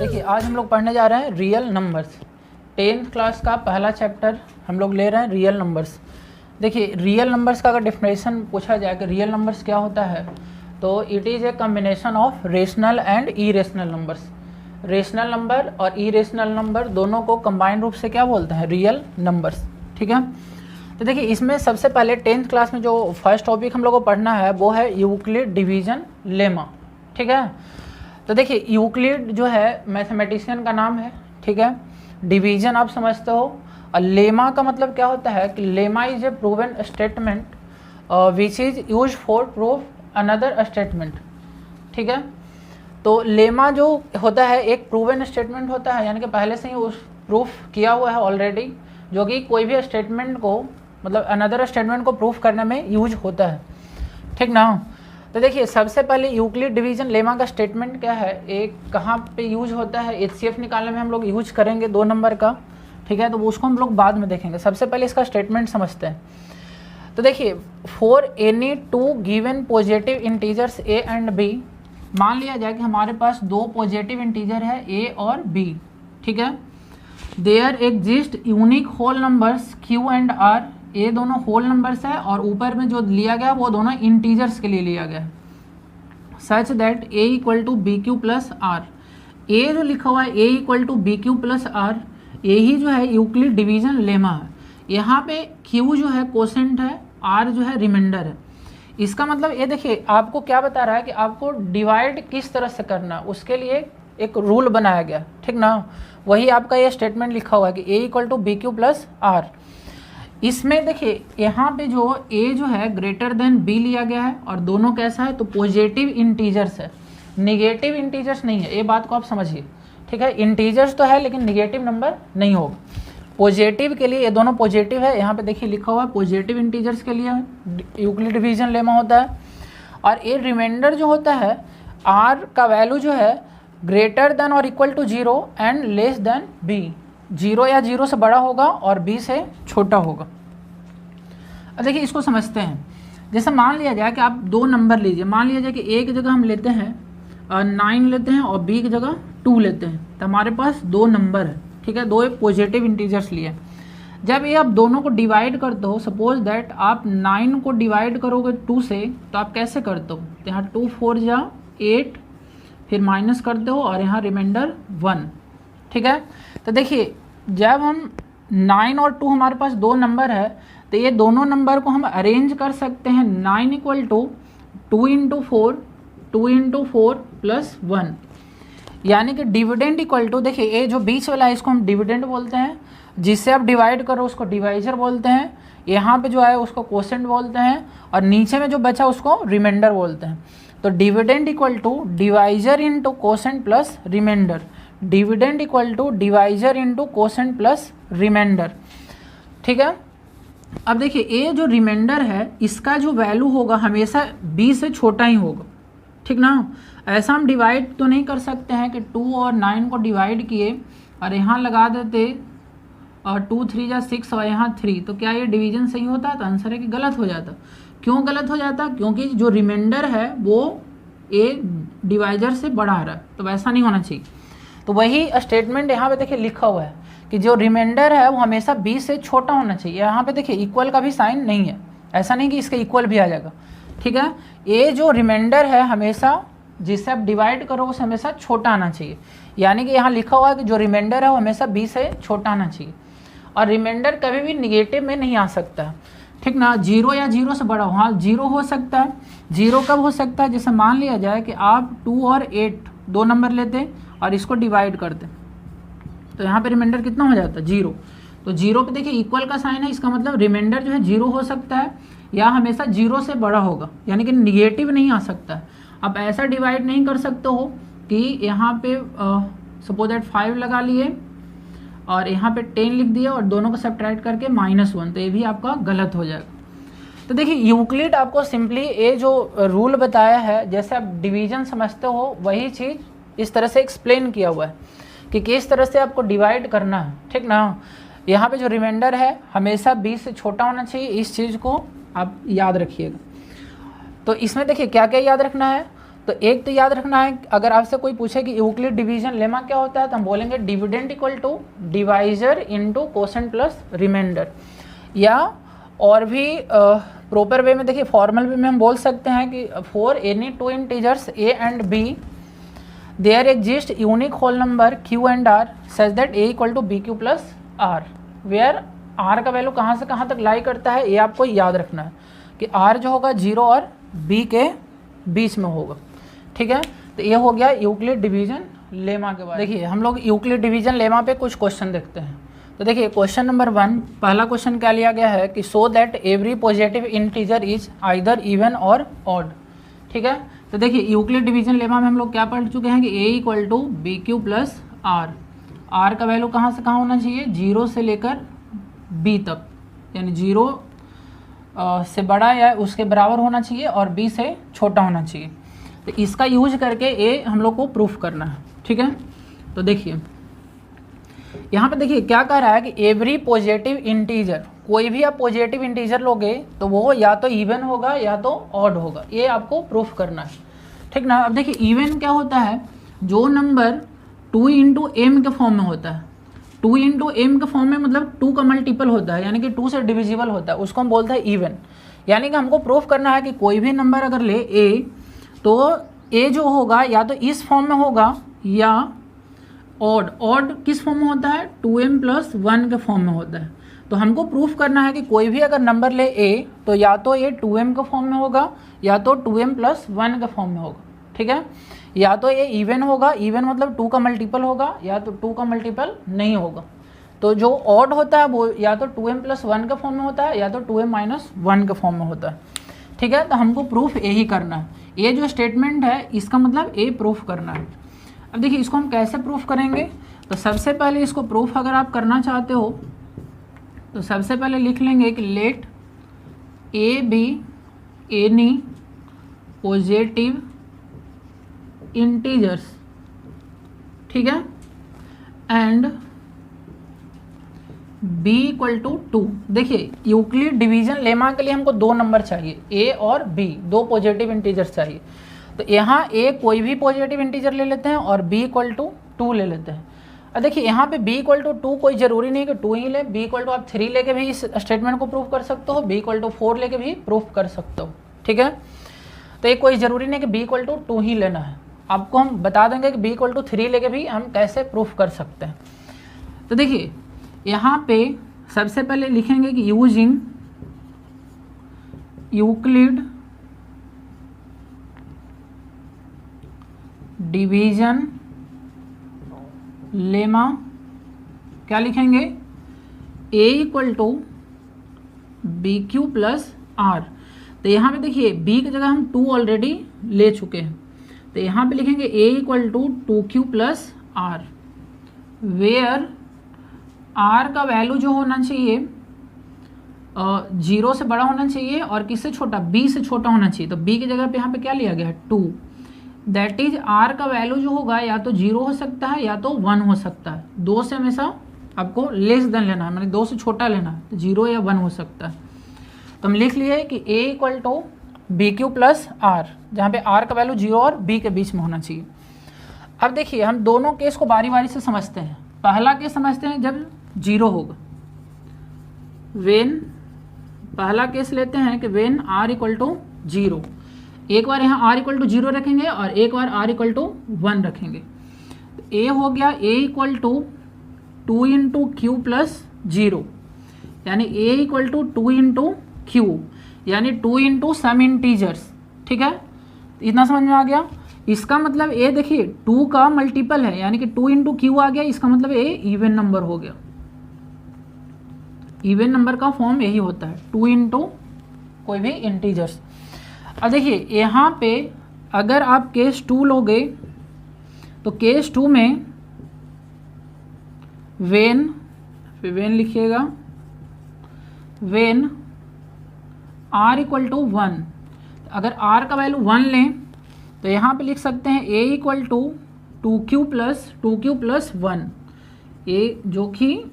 देखिए आज हम लोग पढ़ने जा रहे हैं रियल नंबर्स। 10th क्लास का पहला चैप्टर हम लोग ले रहे हैं रियल नंबर्स। देखिए रियल नंबर्स का अगर डेफिनेशन पूछा जाए कि रियल नंबर्स क्या होता है, तो it is a combination of rational and irrational numbers. Rational number और इरेशनल नंबर दोनों को कंबाइंड रूप से क्या बोलते हैं, रियल नंबर्स। ठीक है, तो देखिए इसमें सबसे पहले 10th क्लास में जो फर्स्ट टॉपिक हम लोग को पढ़ना है वो है यूक्लिड डिवीजन लेमा। ठीक है, तो देखिए यूक्लिड जो है मैथमेटिशियन का नाम है। ठीक है, डिवीजन आप समझते हो, और लेमा का मतलब क्या होता है कि lemma is a proven statement which is use for proof another statement. ठीक है, तो लेमा जो होता है एक प्रूवन स्टेटमेंट होता है, यानी कि पहले से ही उस प्रूफ किया हुआ है ऑलरेडी, जो कि कोई भी स्टेटमेंट को मतलब अनदर स्टेटमेंट को प्रूफ करने में यूज होता है। ठीक ना, तो देखिए सबसे पहले यूक्लिड डिवीजन लेमा का स्टेटमेंट क्या है, एक कहाँ पे यूज होता है, एचसीएफ निकालने में हम लोग यूज करेंगे 2 नंबर का। ठीक है, तो उसको हम लोग बाद में देखेंगे, सबसे पहले इसका स्टेटमेंट समझते हैं। तो देखिए for any 2 given positive integers a and b, मान लिया जाए कि हमारे पास 2 पॉजिटिव इंटीजर है ए और बी। ठीक है, there exist unique whole numbers q and r, ये दोनों होल नंबर्स है और ऊपर में जो लिया गया वो दोनों इंटीजर्स के लिए लिया गया है। Such that a equal to b q plus r, a जो लिखा हुआ है a equal to b q plus r, यही जो है यूक्लिड डिवीजन लेमा है। यहाँ पे क्यू जो है कोसेंट है, आर जो है रिमाइंडर है। इसका मतलब ये देखिए आपको क्या बता रहा है कि आपको डिवाइड किस तरह से करना है, उसके लिए एक रूल बनाया गया। ठीक ना, वही आपका ये स्टेटमेंट लिखा हुआ है कि a equal to b q plus r. इसमें देखिए यहाँ पे जो a जो है ग्रेटर देन b लिया गया है, और दोनों कैसा है तो पॉजिटिव इंटीजर्स है, निगेटिव इंटीजर्स नहीं है, ये बात को आप समझिए। ठीक है, इंटीजर्स तो है लेकिन निगेटिव नंबर नहीं होगा। पॉजिटिव के लिए ये दोनों पॉजिटिव है, यहाँ पे देखिए लिखा हुआ है पॉजिटिव इंटीजर्स के लिए यूक्लिड डिवीजन लेमा होता है। और ये रिमाइंडर जो होता है r का वैल्यू जो है ग्रेटर देन और equal to 0 and less than b, 0 या 0 से बड़ा होगा और b से छोटा होगा। अब देखिए इसको समझते हैं। जैसे मान लिया जाए कि आप 2 नंबर लीजिए, मान लिया जाए कि a की जगह हम लेते हैं 9 लेते हैं और b की जगह 2 लेते हैं, तो हमारे पास 2 नंबर है। ठीक है, 2 पॉजिटिव इंटीजर्स लिए। जब ये आप दोनों को डिवाइड करते हो, सपोज दैट आप 9 को डिवाइड करोगे 2 से, तो आप कैसे करते हो, तो यहाँ 2 4 जा 8, फिर माइनस करते हो और यहाँ रिमाइंडर 1। ठीक है, तो देखिए जब हम 9 और 2 हमारे पास 2 नंबर है, तो ये दोनों नंबर को हम अरेंज कर सकते हैं 9 equal to 2 into 4, 2 into 4 plus 1, यानी कि डिविडेंड इक्वल टू, देखिए ये जो बीच वाला है इसको हम डिविडेंड बोलते हैं, जिससे आप डिवाइड करो उसको डिवाइजर बोलते हैं, यहाँ पे जो है उसको कोसेंट बोलते हैं, और नीचे में जो बचा उसको रिमाइंडर बोलते हैं। तो dividend equal to divisor into quotient plus remainder, dividend equal to divisor into quotient plus remainder. ठीक है, अब देखिए ये जो रिमाइंडर है इसका जो वैल्यू होगा हमेशा b से छोटा ही होगा। ठीक ना, ऐसा हम डिवाइड तो नहीं कर सकते हैं कि 2 और 9 को डिवाइड किए और यहाँ लगा देते और 2 3 जा 6 और यहाँ 3, तो क्या ये डिवीजन सही होता? तो आंसर है कि गलत हो जाता। क्यों गलत हो जाता? क्योंकि जो रिमाइंडर है वो a डिवाइजर से बड़ा आ रहा है, तो वैसा नहीं होना चाहिए। तो वही स्टेटमेंट यहाँ पे देखिए लिखा हुआ है कि जो रिमाइंडर है वो हमेशा b से छोटा होना चाहिए। यहाँ पे देखिए इक्वल का भी साइन नहीं है, ऐसा नहीं कि इसका इक्वल भी आ जाएगा। ठीक है, ये जो रिमाइंडर है हमेशा जिससे आप डिवाइड करो उसे हमेशा छोटा आना चाहिए, यानी कि यहाँ लिखा हुआ है कि जो रिमाइंडर है वो हमेशा b से छोटा आना चाहिए, और रिमाइंडर कभी भी निगेटिव में नहीं आ सकता है। ठीक ना, 0 या 0 से बड़ा हो, हाँ 0 हो सकता है। 0 कब हो सकता है, जैसे मान लिया जाए कि आप 2 और 8 2 नंबर लेते और इसको डिवाइड करते, तो यहाँ पे रिमाइंडर कितना हो जाता है 0। तो 0 पे देखिए इक्वल का साइन है, इसका मतलब रिमाइंडर जो है 0 हो सकता है या हमेशा 0 से बड़ा होगा, यानी कि निगेटिव नहीं आ सकता है। आप ऐसा डिवाइड नहीं कर सकते हो कि यहाँ पे सपोज दैट 5 लगा लिए और यहाँ पे 10 लिख दिया और दोनों को सब्ट्रैक्ट करके -1, तो ये भी आपका गलत हो जाएगा। तो देखिए यूक्लिड आपको सिंपली ये जो रूल बताया है, जैसे आप डिवीजन समझते हो वही चीज़ इस तरह से एक्सप्लेन किया हुआ है कि किस तरह से आपको डिवाइड करना है। ठीक ना, यहाँ पे जो रिमाइंडर है हमेशा 20 से छोटा होना चाहिए, इस चीज़ को आप याद रखिएगा। तो इसमें देखिए क्या क्या याद रखना है, तो एक तो याद रखना है, अगर आपसे कोई पूछे कि यूक्लिड डिवीजन लेमा क्या होता है तो हम बोलेंगे dividend equal to divisor into quotient plus remainder. या और भी प्रॉपर वे में देखिए, फॉर्मल वे में हम बोल सकते हैं कि for any two integers a and b there exist unique whole number q and r such that a equal to bq plus r, where r का वैल्यू कहाँ से कहाँ तक लाई करता है ये आपको याद रखना है कि r जो होगा 0 और b के बीच में होगा। ठीक है, तो ये हो गया यूक्लिड डिवीजन लेमा के बारे में। देखिए हम लोग यूक्लिड डिवीजन लेमा पे कुछ क्वेश्चन देखते हैं। तो देखिए क्वेश्चन नंबर 1, पहला क्वेश्चन क्या लिया गया है कि so that every positive integer is either even और ऑड। ठीक है, तो देखिए यूक्लिड डिवीजन लेमा में हम लोग क्या पढ़ चुके हैं कि a equal to b q plus r. R का वैल्यू कहाँ से कहाँ होना चाहिए, 0 से लेकर b तक, यानी 0 से बड़ा या उसके बराबर होना चाहिए और b से छोटा होना चाहिए। तो इसका यूज करके a हम लोग को प्रूफ करना है। ठीक है, तो देखिए यहाँ पे देखिए क्या कह रहा है कि एवरी पॉजिटिव इंटीजर, कोई भी आप पॉजिटिव इंटीजर लोगे तो वो या तो इवन होगा या तो ऑड होगा, ये आपको प्रूफ करना है। ठीक ना। अब देखिए इवन क्या होता है, जो नंबर 2 इंटू एम के फॉर्म में होता है, 2 इंटू एम के फॉर्म में मतलब 2 का मल्टीपल होता है, यानी कि 2 से डिविजिबल होता है, उसको हम बोलते हैं इवन। यानी कि हमको प्रूफ करना है कि कोई भी नंबर अगर ले a, तो a जो होगा या तो इस फॉर्म में होगा या ऑड। ऑड किस फॉर्म में होता है, 2m प्लस 1 के फॉर्म में होता है। तो हमको प्रूफ करना है कि कोई भी अगर नंबर ले a तो या तो ये 2m के फॉर्म में होगा या तो 2m प्लस 1 के फॉर्म में होगा। ठीक है, या तो ये इवन होगा, इवन मतलब 2 का मल्टीपल होगा, या तो 2 का मल्टीपल नहीं होगा। तो जो ऑड होता है वो या तो 2m प्लस 1 के फॉर्म में होता है या तो 2m माइनस 1 के फॉर्म में होता है। ठीक है, तो हमको प्रूफ यही करना है। ये जो स्टेटमेंट है इसका मतलब ए प्रूफ करना है। अब देखिए इसको हम कैसे प्रूफ करेंगे, तो सबसे पहले इसको प्रूफ अगर आप करना चाहते हो तो सबसे पहले लिख लेंगे कि let a B any positive integers. ठीक है, एंड b इक्वल टू 2। देखिए यूक्लिड डिवीजन लेमा के लिए हमको 2 नंबर चाहिए, a और b, 2 पॉजिटिव इंटीजर्स चाहिए। तो यहाँ a कोई भी पॉजिटिव इंटीजर ले लेते हैं और b इक्वल टू 2 ले लेते हैं। अब देखिए यहाँ पे b इक्वल टू 2 कोई ज़रूरी नहीं कि 2 ही ले, b इक्वल टू आप 3 लेके भी इस स्टेटमेंट को प्रूफ कर सकते हो, b इक्वल टू 4 लेके भी प्रूफ कर सकते हो। ठीक है, तो ये कोई ज़रूरी नहीं कि b इक्वल टू 2 ही लेना है, आपको हम बता देंगे कि b इक्वल टू 3 लेके भी हम कैसे प्रूफ कर सकते हैं। तो देखिए यहाँ पे सबसे पहले लिखेंगे कि यूजिंग यूक्लिड डिवीजन लेमा, क्या लिखेंगे, a equal to b q plus r. तो यहाँ पे देखिए b की जगह हम 2 ऑलरेडी ले चुके हैं, तो यहाँ पे लिखेंगे a equal to 2q plus r, where r का वैल्यू जो होना चाहिए 0 से बड़ा होना चाहिए और किससे छोटा, b से छोटा होना चाहिए। तो b की जगह पे यहाँ पे क्या लिया गया है 2, दैट इज r का वैल्यू जो होगा या तो 0 हो सकता है या तो 1 हो सकता है। 2 से हमेशा आपको लेस देन लेना है, मैंने 2 से छोटा लेना है, तो 0 या 1 हो सकता है। तो हम लिख लिए कि a equal to b q plus r, जहाँ पे r का वैल्यू 0 और b के बीच में होना चाहिए। अब देखिए हम दोनों केस को बारी बारी से समझते हैं। पहला केस समझते हैं जब 0 होगा, वेन, पहला केस लेते हैं कि वेन r इक्वल टू 0। एक बार यहाँ r इक्वल टू 0 रखेंगे और एक बार r इक्वल टू 1 रखेंगे। तो a हो गया a equal to 2 into q plus 0, यानी a equal to 2 into q, यानी 2 इंटू सम इंटीजर्स। ठीक है, इतना समझ में आ गया। इसका मतलब a देखिए 2 का मल्टीपल है, यानी कि 2 इंटू क्यू आ गया, इसका मतलब a इवन नंबर हो गया। इवन नंबर का फॉर्म यही होता है, 2 इंटू कोई भी इंटीजर्स। अब देखिए यहाँ पे अगर आप केस 2 लोगे तो केस 2 में वेन, फिर वेन लिखिएगा, वेन r इक्वल टू 1। अगर r का वैल्यू 1 लें तो यहाँ पे लिख सकते हैं a equal to 2q plus 1, a जो कि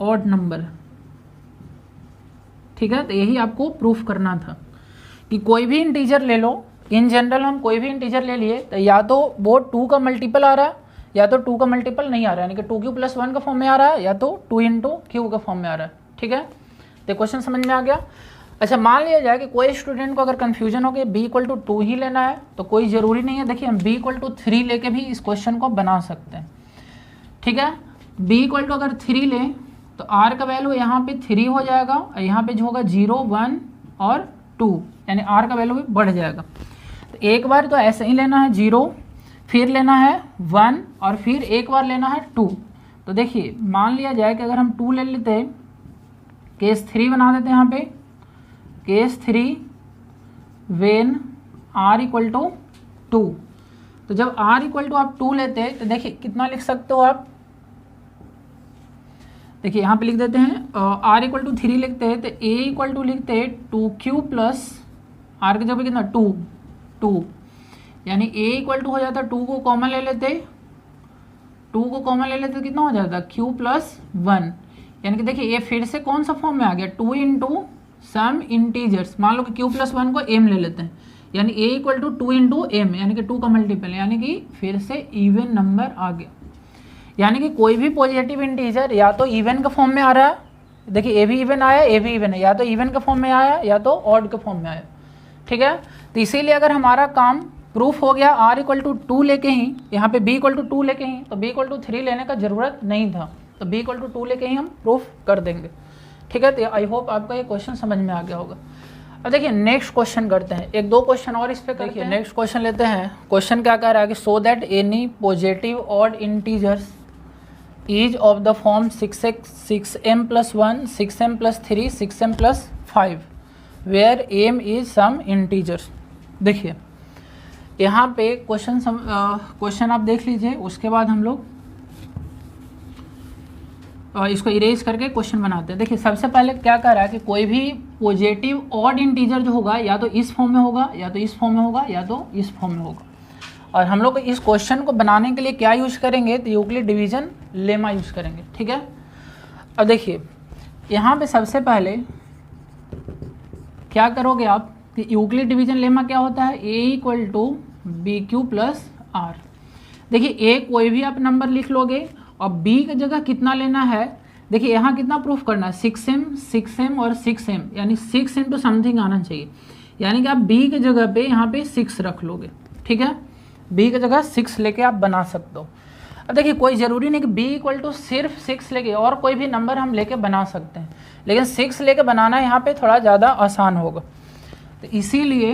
ऑड नंबर। ठीक है, तो यही आपको प्रूफ करना था कि कोई भी इंटीजर ले लो, इन जनरल हम कोई भी इंटीजर ले लिए तो या तो वो 2 का मल्टीपल आ रहा है या तो 2 का मल्टीपल नहीं आ रहा है, यानी कि 2 क्यू प्लस 1 का फॉर्म में आ रहा है या तो 2 इंटू क्यू का फॉर्म में आ रहा है। ठीक है, तो क्वेश्चन समझ में आ गया। अच्छा, मान लिया जाए कि कोई स्टूडेंट को अगर कन्फ्यूजन हो कि b इक्वल टू 2 ही लेना है तो कोई ज़रूरी नहीं है। देखिए हम b इक्वल टू 3 लेके भी इस क्वेश्चन को बना सकते हैं। ठीक है, b इक्वल टू अगर 3 लें तो r का वैल्यू यहाँ पे 3 हो जाएगा और यहाँ पे जो होगा 0, 1 और 2, यानी r का वैल्यू भी बढ़ जाएगा। तो एक बार तो ऐसे ही लेना है 0, फिर लेना है 1 और फिर एक बार लेना है 2। तो देखिए मान लिया जाए कि अगर हम 2 ले लेते हैं, केस 3 बना देते हैं यहाँ पे, case 3 when r equal to 2। तो जब r इक्वल टू आप 2 लेते हैं तो देखिए कितना लिख सकते हो आप, देखिए यहाँ पे लिख देते हैं r इक्वल टू 3 लिखते हैं तो a इक्वल टू लिखते हैं 2q प्लस r की जगह कितना 2, यानी a इक्वल टू हो जाता है 2 को कॉमन ले लेते, 2 को कॉमन ले लेते तो कितना हो जाता है q प्लस 1, यानी कि देखिए ये फिर से कौन सा फॉर्म में आ गया 2 इंटू सम इंटीजर्स। मान लो कि q प्लस 1 को m ले लेते हैं, यानी a equal to 2 into m, यानी कि 2 का मल्टीपल, यानी कि फिर से इवन नंबर आ गया। यानी कि कोई भी पॉजिटिव इंटीजर या तो इवन का फॉर्म में आ रहा है, देखिए a भी इवन आया, a भी इवन है, या तो इवन का फॉर्म में आया या तो ऑड के फॉर्म में आया। ठीक है, तो इसीलिए अगर हमारा काम प्रूफ हो गया r इक्वल टू 2 लेके ही, यहाँ पे b इक्वल टू 2 लेके ही, तो b इक्वल टू 3 लेने का ज़रूरत नहीं था, तो b इक्वल टू 2 लेके ही हम प्रूफ कर देंगे। ठीक है, तो आई होप आपका ये क्वेश्चन समझ में आ गया होगा। अब देखिए नेक्स्ट क्वेश्चन करते हैं, एक दो क्वेश्चन और इस पे करते हैं। नेक्स्ट क्वेश्चन लेते हैं। क्वेश्चन क्या कह रहा है कि so that any positive odd integers is of the form 6m plus 1, 6m plus 3, 6m plus 5 where m is some integers. देखिए यहाँ पे क्वेश्चन आप देख लीजिए, उसके बाद हम लोग इसको इरेज करके क्वेश्चन बनाते हैं। देखिए सबसे पहले क्या कर रहा है कि कोई भी पॉजिटिव ऑड इंटीजर जो होगा या तो इस फॉर्म में होगा या तो इस फॉर्म में होगा या तो इस फॉर्म में होगा। और हम लोग इस क्वेश्चन को बनाने के लिए क्या यूज करेंगे, तो यूक्लिड डिवीजन लेमा यूज करेंगे। ठीक है, अब देखिए यहाँ पे सबसे पहले क्या करोगे आप कि यूक्लिड डिवीजन लेमा क्या होता है, a equal to b q plus r. देखिए a कोई भी आप नंबर लिख लोगे और b की जगह कितना लेना है, देखिए यहाँ कितना प्रूफ करना है 6m, 6m और 6m, यानी 6 इंटू समथिंग आना चाहिए, यानी कि आप b की जगह पे यहाँ पे 6 रख लोगे। ठीक है, b की जगह 6 लेके आप बना सकते हो। अब देखिए कोई ज़रूरी नहीं कि b इक्वल टू सिर्फ 6 लेके, और कोई भी नंबर हम लेके बना सकते हैं, लेकिन 6 लेके बनाना यहाँ पे थोड़ा ज़्यादा आसान होगा। तो इसीलिए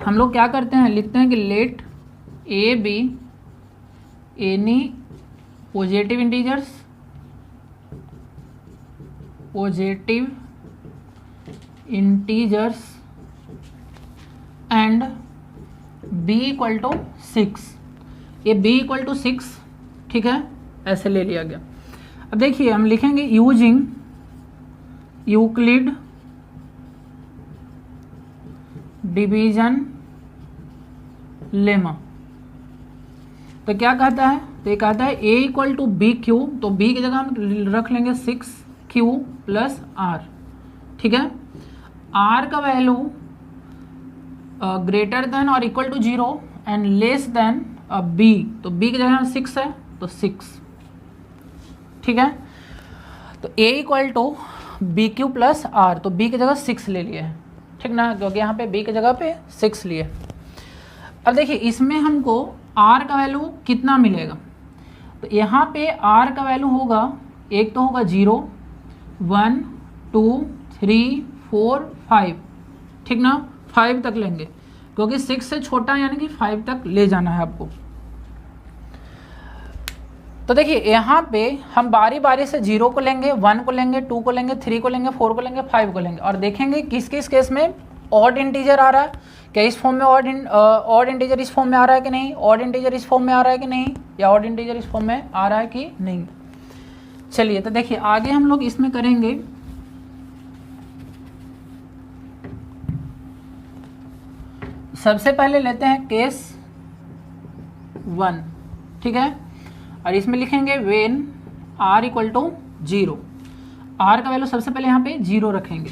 हम लोग क्या करते हैं, लिखते हैं कि let a b any positive integers, and b equal to 6। ये b इक्वल टू 6, ठीक है, ऐसे ले लिया गया। अब देखिए हम लिखेंगे यूजिंग यूक्लिड डिवीजन लेमा। तो क्या कहता है, तो ये कहता है a equal to b q, तो b की जगह हम रख लेंगे 6q प्लस r। ठीक है, r का वैल्यू ग्रेटर देन और equal to 0 and less than b, तो b की जगह 6 है तो 6। ठीक है, तो a equal to b q plus r, तो b की जगह 6 ले लिए है, ठीक ना, क्योंकि यहाँ पे b की जगह पे 6 लिए। अब देखिए इसमें हमको r का वैल्यू कितना मिलेगा, तो यहाँ पे r का वैल्यू होगा, एक तो होगा 0, 1, 2, 3, 4, 5, ठीक ना, 5 तक लेंगे क्योंकि 6 से छोटा यानी कि 5 तक ले जाना है आपको। तो देखिए यहाँ पे हम बारी बारी से 0 को लेंगे, 1 को लेंगे, 2 को लेंगे, 3 को लेंगे, 4 को लेंगे, 5 को लेंगे और देखेंगे किस किस केस में ऑड इंटीजर आ रहा है, क्या इस फॉर्म में ऑड इंटीजर इस फॉर्म में आ रहा है कि नहीं, ऑड इंटीजर इस फॉर्म में आ रहा है कि नहीं, या ऑड इंटीजर इस फॉर्म में आ रहा है कि नहीं। चलिए तो देखिए आगे हम लोग इसमें करेंगे सबसे पहले लेते हैं केस 1, ठीक है, और इसमें लिखेंगे when r equal to 0, r का वैल्यू सबसे पहले यहाँ पे 0 रखेंगे,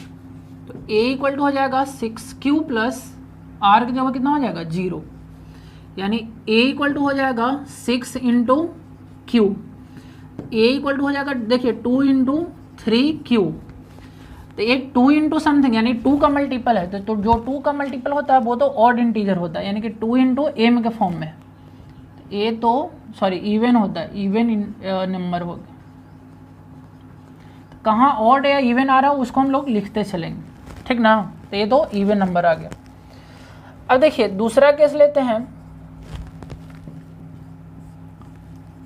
तो a इक्वल टू हो जाएगा 6q प्लस आर की जगह कितना हो जाएगा 0, यानी a इक्वल टू हो जाएगा 6 into q, a equal to हो जाएगा देखिए 2 इंटू 3 क्यू। तो ये 2 इंटू समथिंग यानी 2 का मल्टीपल है, तो जो 2 का मल्टीपल होता है वो तो ऑड इंटीजर होता है, यानी कि 2 इंटू एम के फॉर्म में। ए तो सॉरी इवन होता है, इवन नंबर हो गया। तो कहाँ ऑड या इवन आ रहा है उसको हम लोग लिखते चलेंगे, ठीक ना। तो ये तो इवन नंबर आ गया। अब देखिए दूसरा केस लेते हैं,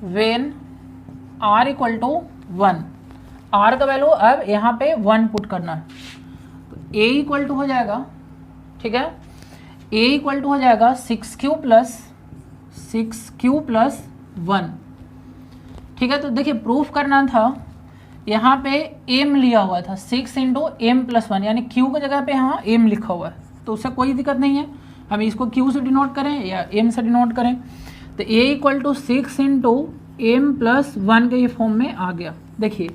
when r equal to 1, r का वैल्यू अब यहाँ पे 1 पुट करना है। तो ए इक्वल टू हो जाएगा, ठीक है, ए इक्वल टू हो जाएगा 6q प्लस 1, ठीक है। तो देखिए प्रूफ करना था, यहाँ पे m लिया हुआ था 6 इंटू एम प्लस 1, यानी q की जगह पे यहाँ m लिखा हुआ है, तो उससे कोई दिक्कत नहीं है, हम इसको q से डिनोट करें या m से डिनोट करें। तो a equal to 6 into m plus 1 के ये फॉर्म में आ गया। देखिए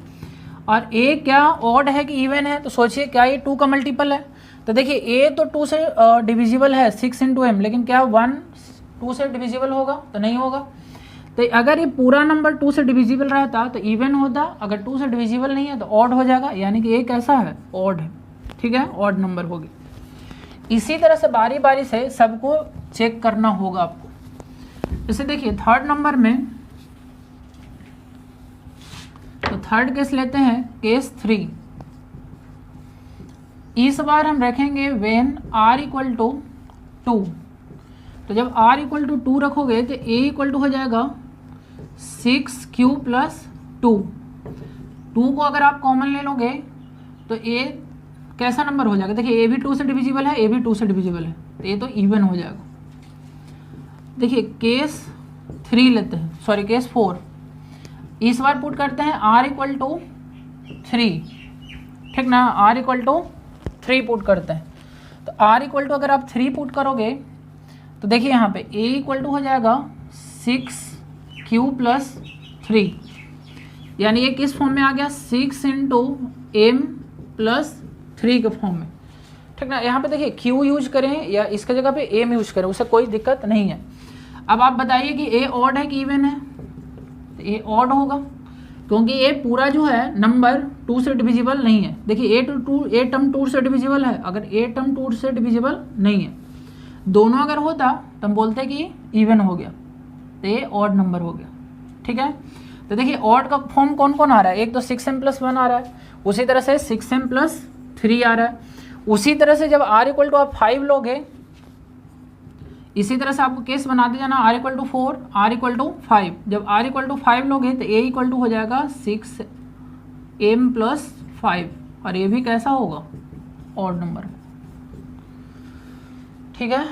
और a क्या ऑड है कि इवन है, तो सोचिए क्या ये 2 का मल्टीपल है। तो देखिए a तो 2 से डिविजिबल है 6 इंटू एम, लेकिन क्या 1 2 से डिविजिबल होगा, तो नहीं होगा। तो अगर ये पूरा नंबर 2 से डिविजिबल रहता तो इवन होता, अगर 2 से डिविजिबल नहीं है तो ऑड हो जाएगा, यानी कि एक ऐसा है ऑड है, ठीक है, ऑड नंबर होगी। इसी तरह से बारी बारी से सबको चेक करना होगा आपको। जैसे देखिए थर्ड नंबर में, तो थर्ड केस लेते हैं, केस 3। इस बार हम रखेंगे वेन r इक्वल टू 2। तो जब r इक्वल टू 2 रखोगे तो a इक्वल टू हो जाएगा 6q प्लस 2। 2 को अगर आप कॉमन ले लोगे तो a कैसा नंबर हो जाएगा, देखिए a भी 2 से डिविजिबल है, a भी 2 से डिविजिबल है, तो ये तो इवन हो जाएगा। देखिए केस 3 लेते हैं, सॉरी केस 4। इस बार पुट करते हैं r इक्वल टू 3, ठीक ना, r इक्वल टू 3 पुट करते हैं। तो r इक्वल टू अगर आप 3 पुट करोगे तो देखिए यहाँ पे a इक्वल टू हो जाएगा 6q प्लस 3, यानी ये किस फॉर्म में आ गया 6 इंटू एम प्लस 3 के फॉर्म में, ठीक ना। यहाँ पे देखिए q यूज करें या इसके जगह पे m यूज करें, उससे कोई दिक्कत नहीं है। अब आप बताइए कि a ऑड है कि इवन है, तो a ऑड होगा, क्योंकि ये पूरा जो है नंबर 2 से डिविजिबल नहीं है। देखिए a टर्म 2 से डिविजिबल है, अगर a टर्म 2 से डिविजिबल नहीं है, दोनों अगर होता तो हम बोलते कि इवन हो गया, तो ये ऑड नंबर हो गया, ठीक है। तो देखिए ऑड का फॉर्म कौन कौन आ रहा है, एक तो 6m प्लस 1 आ रहा है, उसी तरह से 6m प्लस 3 आ रहा है। उसी तरह से जब r इक्वल टू आप 5 लोगे, इसी तरह से आपको केस बनाते जाना, r equal to 4, r equal to 5। जब r इक्वल टू 5 लोगे तो a इक्वल टू हो जाएगा 6m प्लस 5, और ये भी कैसा होगा ऑड नंबर, ठीक है।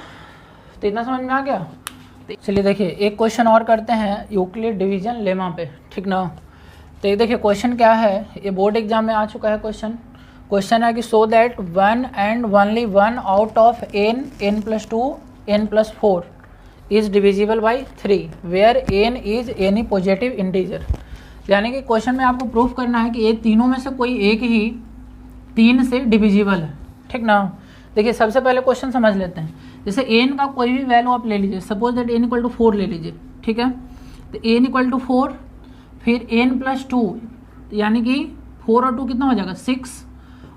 तो इतना समझ में आ गया। चलिए देखिए एक क्वेश्चन और करते हैं यूक्लिड डिवीजन लेमा पे, ठीक ना। तो ये देखिए क्वेश्चन क्या है, ये बोर्ड एग्जाम में आ चुका है क्वेश्चन है कि so that 1 and only 1 out of n plus 2 n plus 4 is divisible by 3 where n is any positive integer. यानी कि क्वेश्चन में आपको प्रूफ करना है कि ये तीनों में से कोई एक ही 3 से डिविजिबल है, ठीक ना। देखिए सबसे पहले क्वेश्चन समझ लेते हैं। जैसे n का कोई भी वैल्यू आप ले लीजिए, suppose that n equal to 4 ले लीजिए, ठीक है। तो n इक्वल टू 4, फिर n प्लस 2, यानी कि 4 और 2 कितना हो जाएगा 6,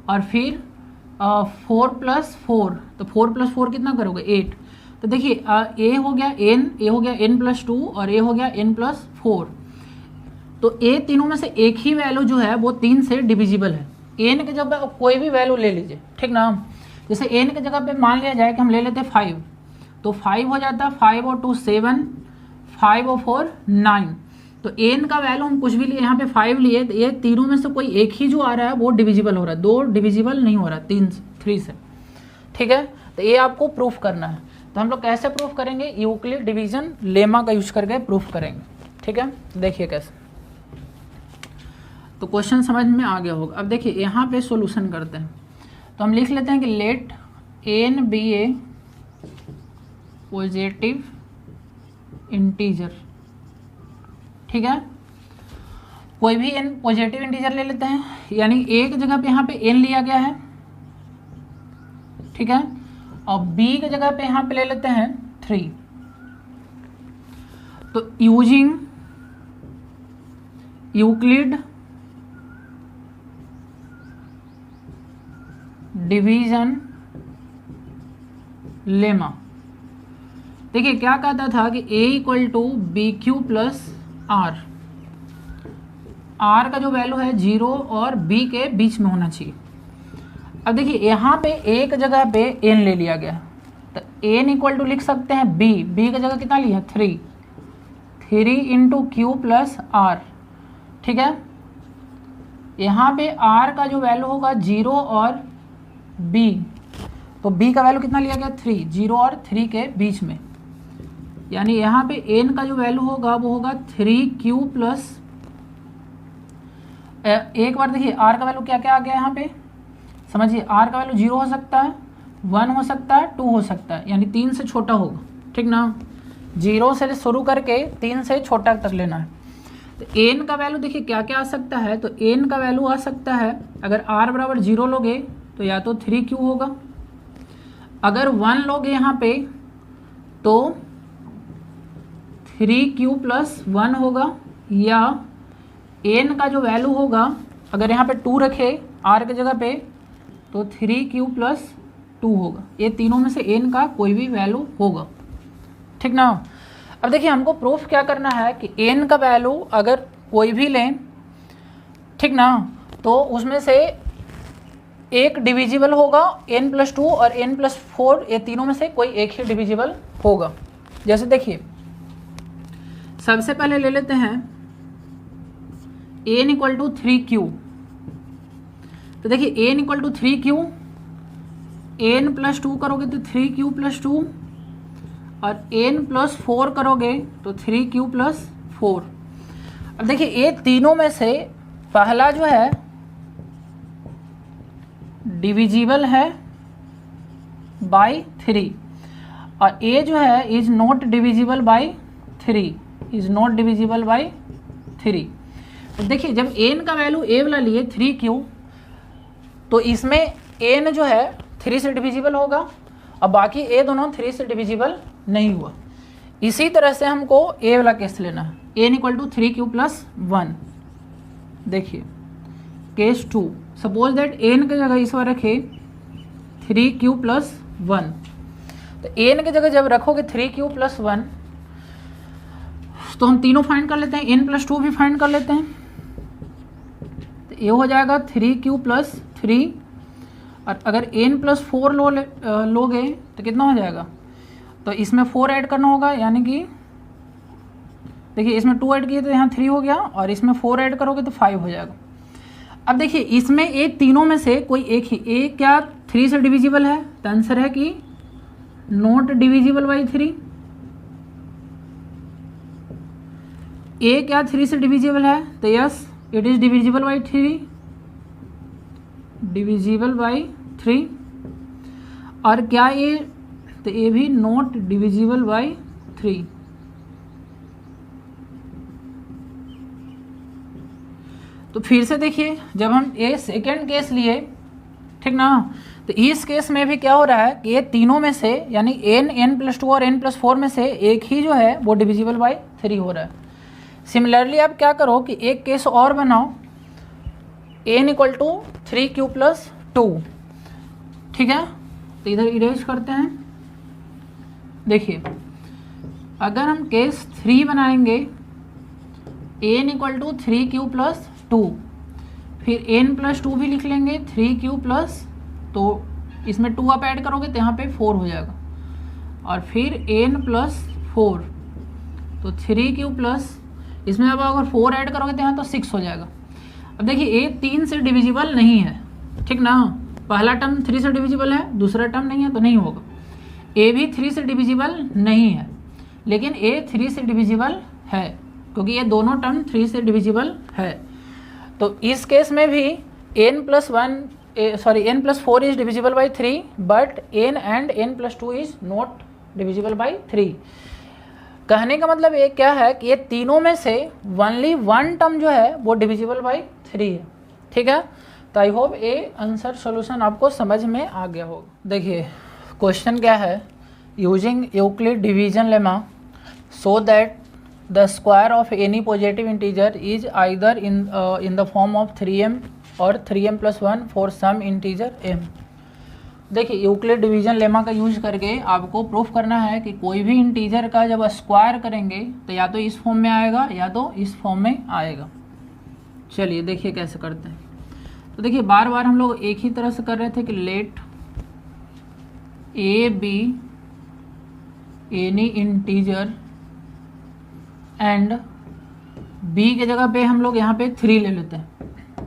और फिर 4 प्लस 4, तो 4 प्लस 4 कितना करोगे 8। तो देखिए a हो गया n प्लस 2 और a हो गया n प्लस 4। तो a तीनों में से एक ही वैल्यू जो है वो 3 से डिविजिबल है। n के जगह कोई भी वैल्यू ले लीजिए, ठीक ना। जैसे n के जगह पे मान लिया जाए कि हम ले लेते हैं 5, तो 5 हो जाता है, 5 और 2 7, 5 और 4 9। तो n का वैल्यू हम कुछ भी लिए, यहाँ पे 5 लिए, तो ये तीनों में से कोई एक ही जो आ रहा है वो डिविजिबल हो रहा है, 2 डिविजिबल नहीं हो रहा 3 से, ठीक है। तो ये आपको प्रूफ करना है। तो हम लोग कैसे प्रूफ करेंगे, यूक्लिड डिवीजन लेमा का यूज करके प्रूफ करेंगे, ठीक है। देखिए कैसे, तो क्वेश्चन समझ में आ गया होगा। अब देखिए यहाँ पे सॉल्यूशन करते हैं, तो हम लिख लेते हैं कि लेट n बी ए पॉजिटिव इंटीजर, ठीक है। कोई भी n पॉजिटिव इंटीजर ले लेते हैं, यानी एक जगह पे यहाँ पे n लिया गया है, ठीक है। और b की जगह पे यहाँ पे ले लेते हैं 3। तो यूजिंग यूक्लिड डिवीजन लेमा, देखिए क्या कहता था कि a equal to b q plus r, r का जो वैल्यू है 0 और b के बीच में होना चाहिए। अब देखिए यहाँ पे एक जगह पे n ले लिया गया, तो n इक्वल टू लिख सकते हैं b, b की जगह कितना लिया 3 इंटू क्यू प्लस आर, ठीक है। यहाँ पे r का जो वैल्यू होगा 0 और b, तो b का वैल्यू कितना लिया गया 3, 0 और 3 के बीच में, यानी यहाँ पे n का जो वैल्यू होगा वो होगा 3q प्लस, एक बार देखिए r का वैल्यू क्या क्या आ गया यहाँ पे, समझिए r का वैल्यू 0 हो सकता है, 1 हो सकता है, 2 हो सकता है, यानी 3 से छोटा होगा, ठीक ना। 0 से शुरू करके 3 से छोटा तक लेना है। तो n का वैल्यू देखिए क्या क्या आ सकता है, तो n का वैल्यू आ सकता है, अगर r बराबर 0 लोगे तो या तो 3q होगा, अगर 1 लोगे यहाँ पे तो 3q प्लस 1 होगा, या n का जो वैल्यू होगा अगर यहाँ पे 2 रखे r की जगह पे तो 3q प्लस 2 होगा। ये तीनों में से n का कोई भी वैल्यू होगा, ठीक ना। अब देखिए हमको प्रूफ क्या करना है कि n का वैल्यू अगर कोई भी लें, ठीक ना, तो उसमें से एक डिविजिबल होगा n प्लस 2 और n प्लस 4, ये तीनों में से कोई एक ही डिविजिबल होगा। जैसे देखिए सबसे पहले ले लेते हैं n इक्वल टू 3q, तो देखिए n equal to 3q, n plus 2 करोगे तो 3q प्लस 2, और n प्लस 4 करोगे तो 3q प्लस 4। अब देखिए ये तीनों में से पहला जो है डिविजिबल है बाय 3, और a जो है is not divisible by 3, is not divisible by 3। तो देखिए जब n का वैल्यू a वाला लिए 3q, तो इसमें n जो है 3 से डिविजिबल होगा, और बाकी a दोनों 3 से डिविजिबल नहीं हुआ। इसी तरह से हमको a वाला केस लेना है, n equal to 3q plus 1। देखिए केस 2, सपोज दैट n की जगह इस बार रखे 3q प्लस 1, तो n की जगह जब रखोगे 3q प्लस 1 तो हम तीनों फाइंड कर लेते हैं, n प्लस 2 भी फाइंड कर लेते हैं। तो ये हो जाएगा 3q प्लस 3, और अगर n प्लस 4 लोगे तो कितना हो जाएगा, तो इसमें 4 ऐड करना होगा, यानी कि देखिए इसमें 2 ऐड किए तो यहाँ 3 हो गया, और इसमें 4 ऐड करोगे तो 5 हो जाएगा। अब देखिए इसमें ये तीनों में से कोई एक ही, ए क्या 3 से डिविजिबल है, तो आंसर है कि नॉट डिविजिबल बाई 3। ए क्या 3 से डिविजिबल है, तो yes it is divisible by 3, divisible by 3। और क्या ये, तो ये भी नॉट डिविजिबल बाई 3। तो फिर से देखिए जब हम ये सेकेंड केस लिए, ठीक ना, तो इस केस में भी क्या हो रहा है कि ये तीनों में से यानी n प्लस 2 और n प्लस 4 में से एक ही जो है वो डिविजिबल बाई 3 हो रहा है। सिमिलरली आप क्या करो कि एक केस और बनाओ, n equal to 3q plus 2, ठीक है। तो इधर इरेज करते हैं। देखिए अगर हम केस 3 बनाएंगे, n equal to 3q plus 2, फिर n प्लस 2 भी लिख लेंगे 3q प्लस, तो इसमें 2 आप ऐड करोगे तो यहाँ पे 4 हो जाएगा, और फिर n प्लस 4, तो 3q प्लस, इसमें अब अगर 4 ऐड करोगे तो यहाँ तो 6 हो जाएगा। अब देखिए ये 3 से डिविजिबल नहीं है, ठीक ना, पहला टर्म 3 से डिविजिबल है, दूसरा टर्म नहीं है तो नहीं होगा। a भी 3 से डिविजिबल नहीं है, लेकिन a 3 से डिविजिबल है, क्योंकि ये दोनों टर्म 3 से डिविजिबल है। तो इस केस में भी n plus 4 is divisible by 3, but n and n plus 2 is not divisible by 3। कहने का मतलब ये क्या है कि ये तीनों में से ओनली वन टर्म जो है वो डिविजिबल बाई 3 है, ठीक है। तो आई होप ये आंसर सोल्यूशन आपको समझ में आ गया होगा। देखिए क्वेश्चन क्या है, using Euclid division lemma so that the square of any positive integer is either in the form of 3m और 3m+1 for some integer m। देखिए यूक्लिड डिवीजन लेमा का यूज करके आपको प्रूफ करना है कि कोई भी इंटीजर का जब स्क्वायर करेंगे तो या तो इस फॉर्म में आएगा या तो इस फॉर्म में आएगा। चलिए देखिए कैसे करते हैं। तो देखिए बार बार हम लोग एक ही तरह से कर रहे थे कि let a B any integer and b के जगह पे हम लोग यहाँ पे 3 ले लेते हैं,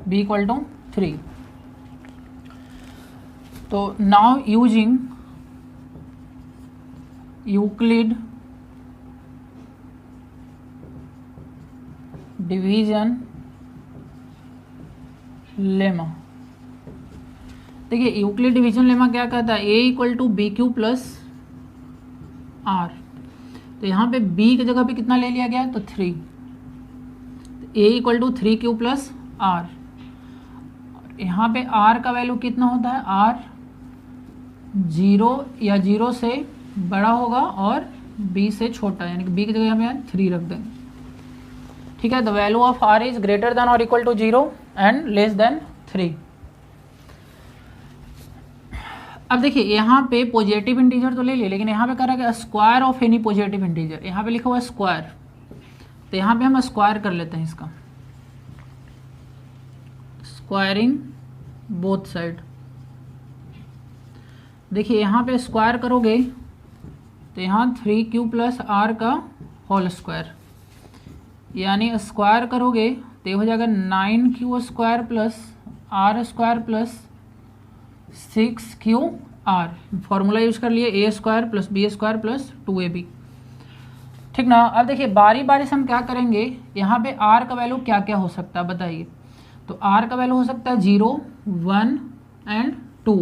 b = 3। तो now using Euclid division lemma, देखिए यूक्लिड डिवीजन लेमा क्या कहता है, a = bq + r। तो यहाँ पे b की जगह पे कितना ले लिया गया तो 3, तो a = 3q + r। यहाँ पे r का वैल्यू कितना होता है, r 0 या 0 से बड़ा होगा और b से छोटा, यानी कि b की जगह यहाँ पे 3 रख देंगे। ठीक है, the value of r is greater than और equal to 0 and less than 3। अब देखिए यहाँ पे पॉजिटिव इंटीजर तो ले लिए, लेकिन यहाँ पे कह रहा है कि square of any positive integer, यहाँ पे लिखा हुआ है स्क्वायर, तो यहाँ पे हम स्क्वायर कर लेते हैं इसका, स्क्वायरिंग बोथ साइड। देखिए यहाँ पे स्क्वायर करोगे तो यहाँ 3q + r का होल स्क्वायर, यानी स्क्वायर करोगे तो ये हो जाएगा 9q² + r² + 6qr। Formula use कर लिए a² + b² + 2ab। ठीक ना। अब देखिए बारी बारी से हम क्या करेंगे, यहाँ पे r का वैल्यू क्या क्या हो सकता है बताइए। तो r का वैल्यू हो सकता है 0, 1 एंड 2।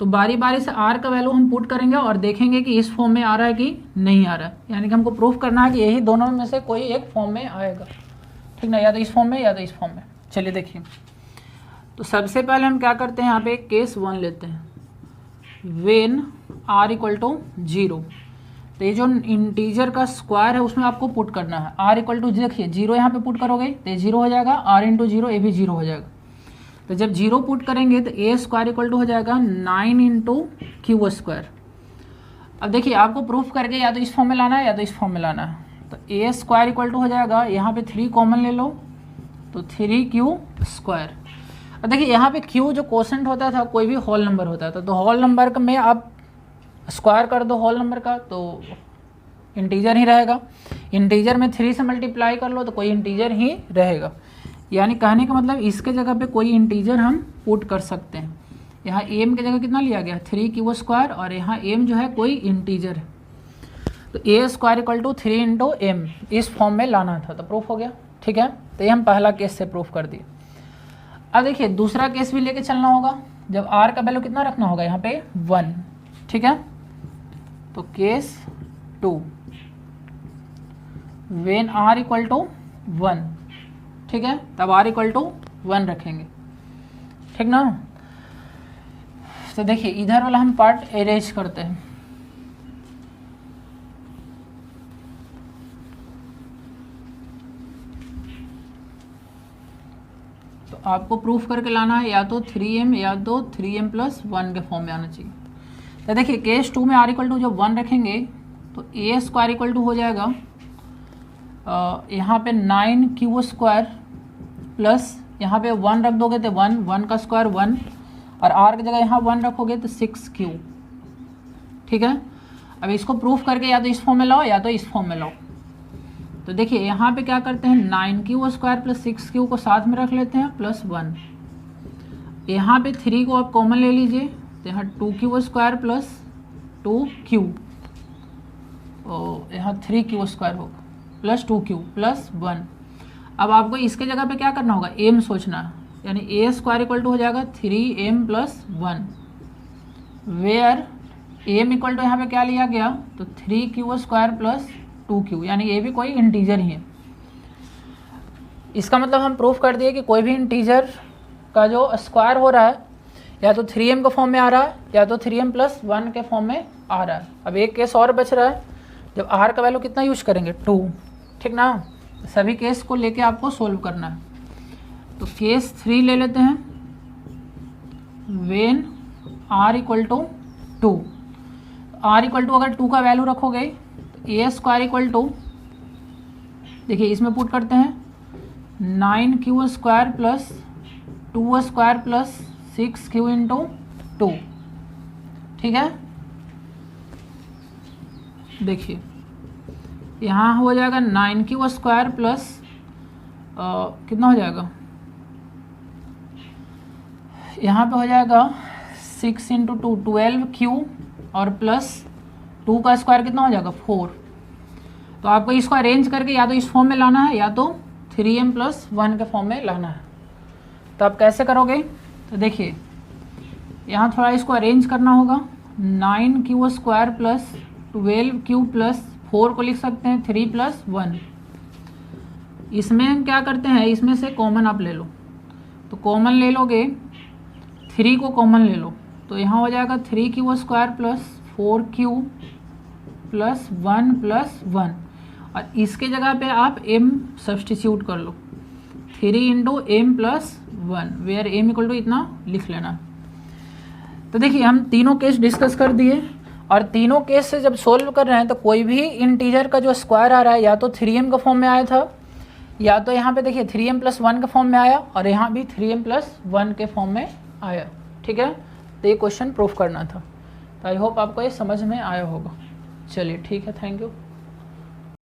तो बारी बारी से r का वैल्यू हम पुट करेंगे और देखेंगे कि इस फॉर्म में आ रहा है कि नहीं आ रहा है, यानी कि हमको प्रूफ करना है कि यही दोनों में से कोई एक फॉर्म में आएगा। ठीक ना, या तो इस फॉर्म में या तो इस फॉर्म में। चलिए देखिए, तो सबसे पहले हम क्या करते हैं, यहाँ पे केस 1 लेते हैं, वेन r = 0। तो ये जो इंटीजर का स्क्वायर है उसमें आपको पुट करना है r = देखिए 0 यहाँ पे पुट करोगे तो 0 हो जाएगा, r × 0 ये भी 0 हो जाएगा। तो जब 0 पुट करेंगे तो a² हो जाएगा 9 × q²। अब देखिए आपको प्रूफ करके या तो इस फॉर्म में लाना है या तो इस फॉर्म में लाना है। तो a² हो जाएगा, यहाँ पे 3 कॉमन ले लो तो 3q²। अब देखिए यहाँ पे q जो कोसेंट होता था, कोई भी होल नंबर होता था, तो होल नंबर में आप स्क्वायर कर दो होल नंबर का तो इंटीजर ही रहेगा। इंटीजर में 3 से मल्टीप्लाई कर लो तो कोई इंटीजर ही रहेगा। यानी कहने का मतलब इसके जगह पे कोई इंटीजर हम पुट कर सकते हैं। यहाँ m की जगह कितना लिया गया 3q², और यहाँ m जो है कोई इंटीजर है, तो a² = 3 × m इस फॉर्म में लाना था, तो प्रूफ हो गया। ठीक है, तो ये हम पहला केस से प्रूफ कर दिए। अब देखिए दूसरा केस भी लेके चलना होगा, जब r का वैल्यू कितना रखना होगा यहाँ पे 1। ठीक है, तो केस 2, वेन r = 1। ठीक है, तब r = 1 रखेंगे। ठीक ना। तो देखिए इधर वाला हम पार्ट एरेज करते हैं। तो आपको प्रूफ करके लाना है या तो 3m या तो 3m+1 के फॉर्म में आना चाहिए। तो देखिए केस 2 में r = जब 1 रखेंगे तो a² हो जाएगा यहाँ पे 9q² प्लस यहाँ पे 1 रख दोगे तो 1 का स्क्वायर 1, और r की जगह यहाँ 1 रखोगे तो 6q। ठीक है, अब इसको प्रूफ करके या तो इस फॉर्म में लाओ या तो इस फॉर्म में लाओ। तो देखिए यहाँ पे क्या करते हैं, 9q² + 6q को साथ में रख लेते हैं +1। यहाँ पे 3 को आप कॉमन ले लीजिए तो यहाँ 2q² + 2q, और यहाँ 3q² होगा प्लस 2q + 1। अब आपको इसके जगह पे क्या करना होगा, m सोचना, यानी a² हो जाएगा 3m+1, वेयर m = यहाँ पे क्या लिया गया तो 3q² + 2q, यानी ये भी कोई इंटीजर ही है। इसका मतलब हम प्रूफ कर दिए कि कोई भी इंटीजर का जो स्क्वायर हो रहा है या तो 3m के फॉर्म में आ रहा है या तो 3m+1 के फॉर्म में आ रहा है। अब एक केस और बच रहा है, जब r का वैल्यू कितना यूज करेंगे 2, ठीक ना। सभी केस को लेके आपको सोल्व करना है। तो केस 3 ले लेते हैं, when r equal to 2। r equal to अगर 2 का वैल्यू रखोगे तो a², देखिए इसमें पुट करते हैं 9q² plus 2² plus 6q into 2, ठीक है। देखिए यहाँ हो जाएगा 9q² प्लस कितना हो जाएगा, यहाँ पे हो जाएगा 6 इंटू 2 12q और प्लस 2 का स्क्वायर कितना हो जाएगा 4। तो आपको इसको अरेंज करके या तो इस फॉर्म में लाना है या तो 3m+1 के फॉर्म में लाना है। तो आप कैसे करोगे, तो देखिए यहाँ थोड़ा इसको अरेंज करना होगा। 9q² प्लस 12q प्लस 4 को लिख सकते हैं 3+1। इसमें क्या करते हैं, इसमें से कॉमन आप ले लो, तो कॉमन ले लोगे 3 को कॉमन ले लो, तो यहाँ हो जाएगा 3q² plus 4q plus 1 plus 1, और इसके जगह पे आप m सब्सटीट्यूट कर लो, 3 into m+1 where m equal to इतना लिख लेना। तो देखिए हम तीनों केस डिस्कस कर दिए, और तीनों केस से जब सोल्व कर रहे हैं तो कोई भी इंटीजर का जो स्क्वायर आ रहा है या तो 3m का फॉर्म में आया था या तो यहाँ पे देखिए 3m+1 के फॉर्म में आया, और यहाँ भी 3m+1 के फॉर्म में आया, ठीक है। तो ये क्वेश्चन प्रूफ करना था। तो आई होप आपको ये समझ में आया होगा। चलिए ठीक है, थैंक यू।